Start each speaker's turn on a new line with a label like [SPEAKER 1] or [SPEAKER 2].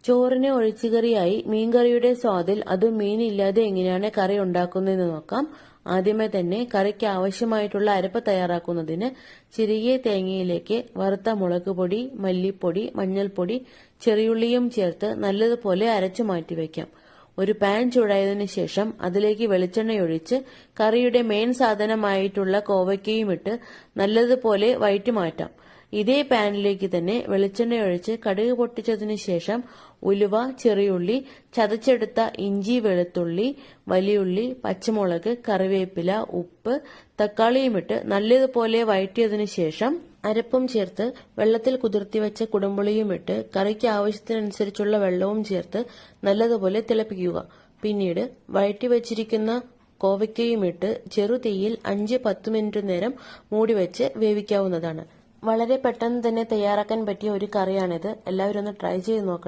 [SPEAKER 1] ചോറിന് ഒഴിച്ചുകറിയായി മീൻകറിയുടെ സ്വാദിൽ അതും മീനില്ലാതെ എങ്ങനെയാണ് കറി ഉണ്ടാക്കുന്നതെന്ന് നോക്കാം. ആദ്യമേ തന്നെ കറിക്ക് ആവശ്യമായിട്ടുള്ള അരപ്പ് തയ്യാറാക്കുന്നതിന് ചിരികിയ തേങ്ങയിലേക്ക് വറുത്ത മുളക് പൊടി, മല്ലിപ്പൊടി, മഞ്ഞൾപ്പൊടി, ചെറിയുള്ളിയും ചേർത്ത് നല്ലതുപോലെ അരച്ചു മാറ്റിവെക്കാം. ഒരു പാൻ ചൂടായതിനു ശേഷം അതിലേക്ക് വെളിച്ചെണ്ണയൊഴിച്ച് കറിയുടെ മെയിൻ സാധനമായിട്ടുള്ള കോവയ്ക്കയും ഇട്ട് നല്ലതുപോലെ വഴറ്റി മാറ്റാം. ഇതേ പാനിലേക്ക് തന്നെ വെളിച്ചെണ്ണയൊഴിച്ച് കടുക് പൊട്ടിച്ചതിനു ശേഷം ഉലുവ, ചെറിയുള്ളി, ചതച്ചെടുത്ത ഇഞ്ചി, വെളുത്തുള്ളി, വലിയുള്ളി, പച്ചമുളക്, കറിവേപ്പില, ഉപ്പ്, തക്കാളിയുമിട്ട് നല്ലതുപോലെ വഴറ്റിയതിനു ശേഷം അരപ്പും ചേർത്ത് വെള്ളത്തിൽ കുതിർത്തിവെച്ച കുടംപുളിയുമിട്ട് കറിക്ക് ആവശ്യത്തിനനുസരിച്ചുള്ള വെള്ളവും ചേർത്ത് നല്ലതുപോലെ തിളപ്പിക്കുക. പിന്നീട് വഴറ്റിവെച്ചിരിക്കുന്ന കോവയ്ക്കയുമിട്ട് ചെറുതീയിൽ 5-10 മിനിറ്റ് നേരം മൂടിവെച്ച് വേവിക്കാവുന്നതാണ്. വളരെ പെട്ടെന്ന് തന്നെ തയ്യാറാക്കാൻ പറ്റിയ ഒരു കറിയാണിത്. എല്ലാവരും ഒന്ന് ട്രൈ ചെയ്ത് നോക്കണം.